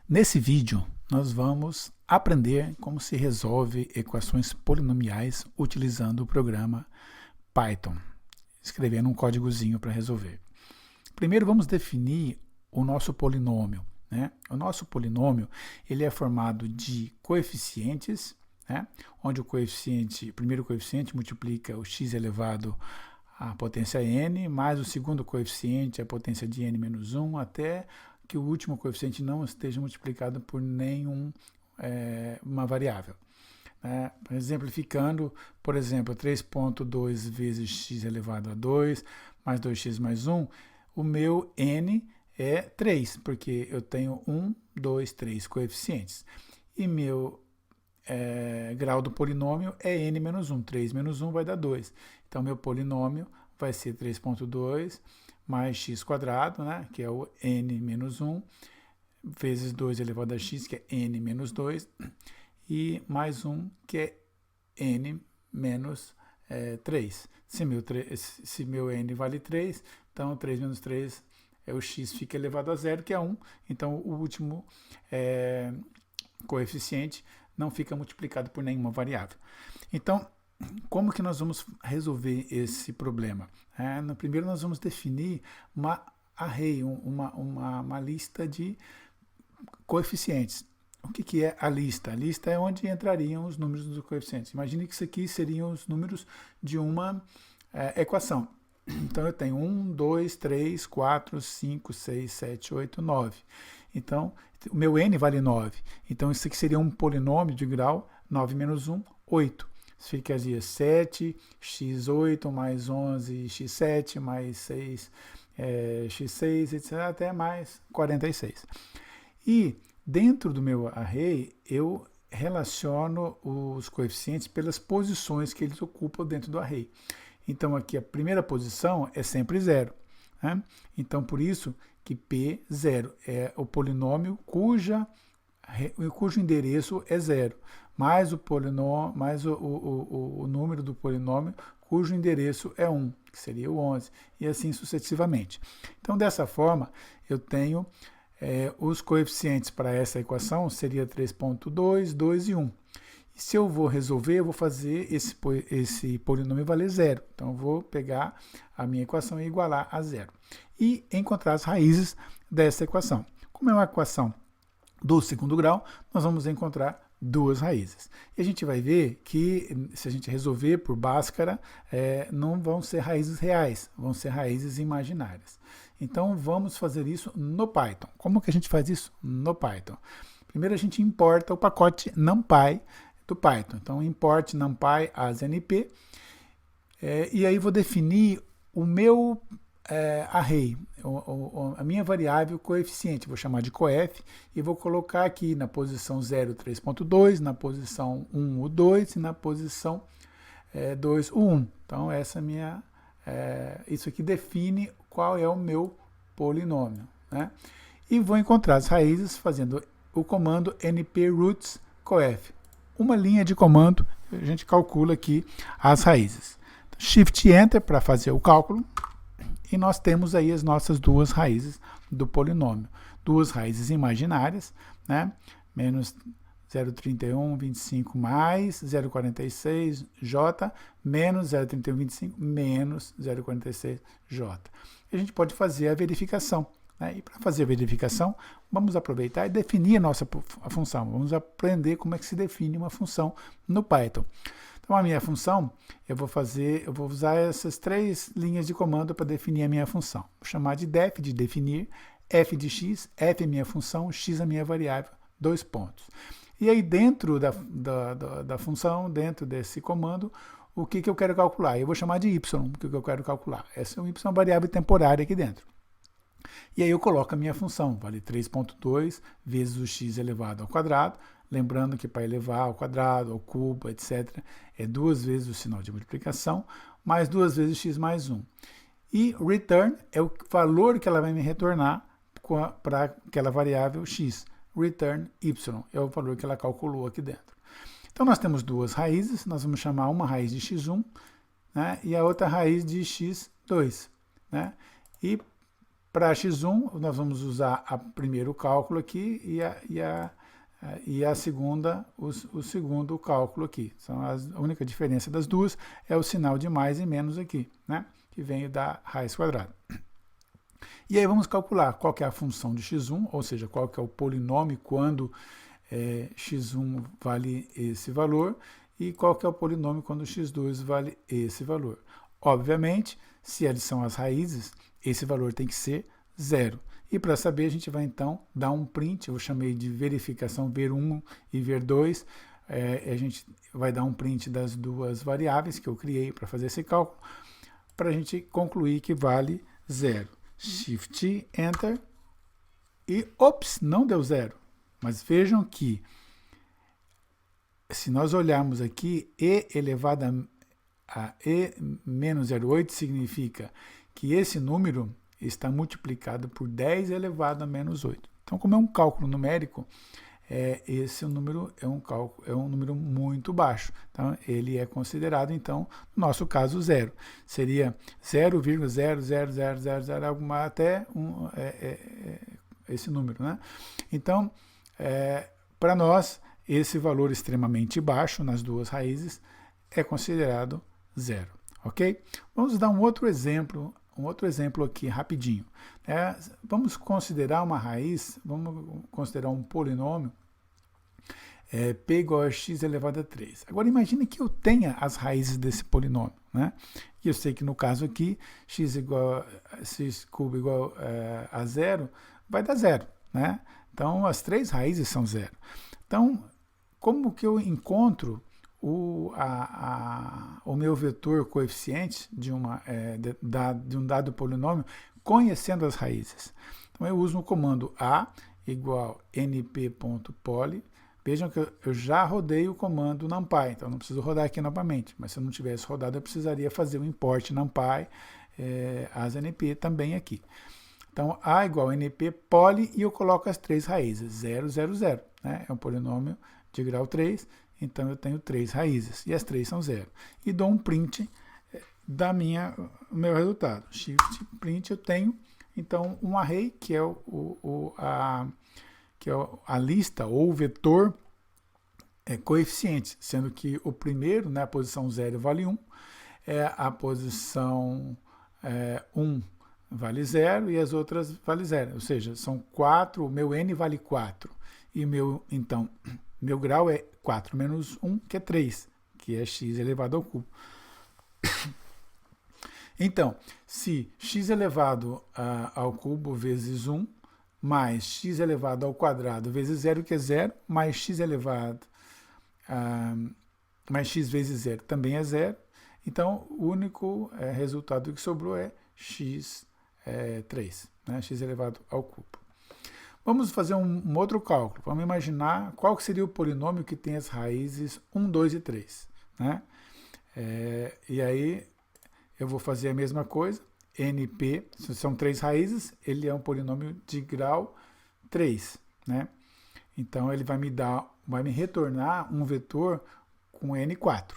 Nesse vídeo, nós vamos aprender como se resolve equações polinomiais utilizando o programa Python, escrevendo um códigozinho para resolver. Primeiro, vamos definir o nosso polinômio, né? O nosso polinômio ele é formado de coeficientes, né? Onde o primeiro coeficiente multiplica o x elevado à potência n, mais o segundo coeficiente, a potência de n menos 1, até que o último coeficiente não esteja multiplicado por uma variável. Exemplificando, por exemplo, 3,2 vezes x elevado a 2, mais 2x mais 1, o meu n é 3, porque eu tenho 1, 2, 3 coeficientes. E meu grau do polinômio é n menos 1. 3 menos 1 vai dar 2. Então, meu polinômio vai ser 3,2 mais x quadrado, né, que é o n menos 1, vezes 2 elevado a x, que é n menos 2, e mais 1, que é n menos 3. Se meu n vale 3, então 3 menos 3 o x fica elevado a 0, que é 1. Então, o último coeficiente não fica multiplicado por nenhuma variável. Então, como que nós vamos resolver esse problema? Primeiro, nós vamos definir uma array, uma lista de coeficientes. O que é a lista? A lista é onde entrariam os números dos coeficientes. Imagine que isso aqui seriam os números de uma equação. Então, eu tenho 1, 2, 3, 4, 5, 6, 7, 8, 9. Então, o meu n vale 9. Então, isso aqui seria um polinômio de grau 9 menos 1, 8. Ficaria 7, x8 mais 11, x7 mais 6, x6, etc. até mais 46. E dentro do meu array, eu relaciono os coeficientes pelas posições que eles ocupam dentro do array. Então, aqui a primeira posição é sempre 0. Né? Então, por isso que P0 é o polinômio cujo endereço é 0, mais o número do polinômio cujo endereço é 1, que seria o 11, e assim sucessivamente. Então, dessa forma, eu tenho os coeficientes para essa equação, seria 3,2, 2 e 1. E se eu vou resolver, eu vou fazer esse polinômio valer 0. Então, eu vou pegar a minha equação e igualar a 0. E encontrar as raízes dessa equação. Como é uma equação do segundo grau, nós vamos encontrar duas raízes. E a gente vai ver que, se a gente resolver por Bhaskara, não vão ser raízes reais, vão ser raízes imaginárias. Então, vamos fazer isso no Python. Como que a gente faz isso no Python? Primeiro, a gente importa o pacote NumPy do Python. Então, import NumPy as NP, e aí vou definir o meu array, a minha variável coeficiente, vou chamar de coef, e vou colocar aqui na posição 0, 3,2, na posição 1, o 2, e na posição 2, o 1. Então, essa isso aqui define qual é o meu polinômio. Né? E vou encontrar as raízes fazendo o comando nprootscoef. Uma linha de comando, a gente calcula aqui as raízes. Shift Enter para fazer o cálculo. E nós temos aí as nossas duas raízes do polinômio. Duas raízes imaginárias, né? Menos 0,31, 25 mais 0,46 j, menos 0,31, 25 menos 0,46 j. A gente pode fazer a verificação. Né? E para fazer a verificação, vamos aproveitar e definir a função. Vamos aprender como é que se define uma função no Python. Então, a minha função, eu vou usar essas três linhas de comando para definir a minha função. Vou chamar de def, de definir, f de x, f é minha função, x é minha variável, 2 pontos. E aí, dentro da função, dentro desse comando, o que eu quero calcular? Eu vou chamar de y, o que eu quero calcular. Essa é uma variável temporária aqui dentro. E aí eu coloco a minha função, vale 3,2 vezes o x elevado ao quadrado. Lembrando que para elevar ao quadrado, ao cubo, etc., é 2 vezes o sinal de multiplicação, mais 2 vezes x mais 1. E return é o valor que ela vai me retornar para aquela variável x. Return y é o valor que ela calculou aqui dentro. Então, nós temos duas raízes, nós vamos chamar uma raiz de x1, né, e a outra raiz de x2. Né? E Para x1, nós vamos usar o primeiro cálculo aqui e a segunda, o segundo cálculo aqui. A única diferença das duas é o sinal de mais e menos aqui, né? Que vem da raiz quadrada. E aí vamos calcular qual que é a função de x1, ou seja, qual que é o polinômio quando x1 vale esse valor, e qual que é o polinômio quando x2 vale esse valor. Obviamente, se eles são as raízes, esse valor tem que ser 0. E para saber, a gente vai então dar um print, eu chamei de verificação ver1 e ver2, a gente vai dar um print das duas variáveis que eu criei para fazer esse cálculo, para a gente concluir que vale 0. Shift, Enter, e ops, não deu 0. Mas vejam que, se nós olharmos aqui, e elevado a e menos 0,8 significa que esse número está multiplicado por 10 elevado a menos 8. Então, como é um cálculo numérico, esse número é um número muito baixo. Então, ele é considerado, então, no nosso caso, 0. Seria 0,00000 até esse número, né? Então, para nós, esse valor extremamente baixo nas duas raízes é considerado 0, ok? Vamos dar um outro exemplo aqui rapidinho. Vamos considerar uma raiz, vamos considerar um polinômio p igual a x elevado a 3. Agora imagine que eu tenha as raízes desse polinômio, né? E eu sei que no caso aqui, x cubo igual a 0, vai dar 0, né? Então as três raízes são 0. Então, como que eu encontro o meu vetor coeficiente de um dado polinômio conhecendo as raízes? Então eu uso o comando a igual np.poly. Vejam que eu já rodei o comando numpy, então não preciso rodar aqui novamente, mas se eu não tivesse rodado eu precisaria fazer o import numpy as np também aqui. Então a igual np poly e eu coloco as três raízes, 0, 0, 0, né? É um polinômio de grau 3, então eu tenho 3 raízes, e as 3 são 0. E dou um print do meu resultado. Shift print, eu tenho, então, um array, que é a lista ou o vetor coeficiente, sendo que o primeiro, né, a posição 0 vale 1, a posição 1 vale 0 e as outras vale 0. Ou seja, são 4, o meu n vale 4. E meu grau é 4 menos 1, que é 3, que é x elevado ao cubo. Então, se x elevado ao cubo vezes 1, mais x elevado ao quadrado vezes 0, que é 0, mais x elevado, mais x vezes 0 também é 0. Então, o único resultado que sobrou é x 3, né? X elevado ao cubo. Vamos fazer um outro cálculo. Vamos imaginar qual que seria o polinômio que tem as raízes 1, 2 e 3. Né? E aí eu vou fazer a mesma coisa. NP, são 3 raízes, ele é um polinômio de grau 3. Né? Então ele vai me retornar um vetor com N4.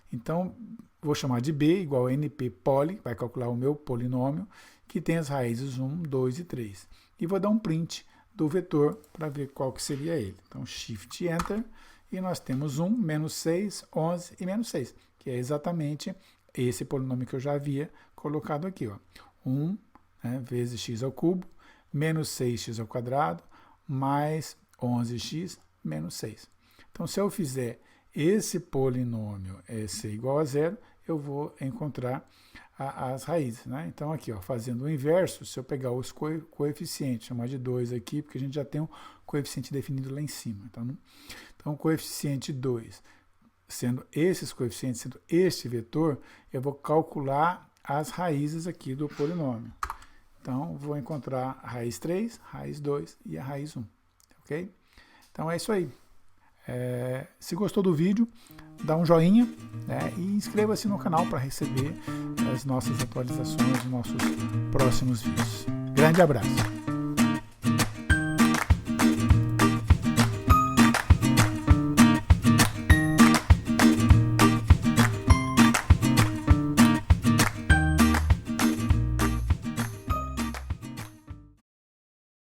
Então vou chamar de B igual a NP poly, vai calcular o meu polinômio, que tem as raízes 1, 2 e 3. E vou dar um print do vetor para ver qual que seria ele. Então, Shift Enter, e nós temos 1, menos 6, 11 e menos 6, que é exatamente esse polinômio que eu já havia colocado aqui. Ó. 1 vezes x ao cubo, menos 6x ao quadrado, mais 11x menos 6. Então, se eu fizer esse polinômio ser igual a 0, eu vou encontrar as raízes. Né? Então, aqui, ó, fazendo o inverso, se eu pegar os coeficientes, chamar de 2 aqui, porque a gente já tem um coeficiente definido lá em cima. Então o coeficiente 2, sendo esses coeficientes, sendo este vetor, eu vou calcular as raízes aqui do polinômio. Então, vou encontrar a raiz 3, raiz 2 e a raiz 1. Ok? Então, é isso aí. Se gostou do vídeo, dá um joinha, né, e inscreva-se no canal para receber as nossas atualizações dos nossos próximos vídeos. Grande abraço!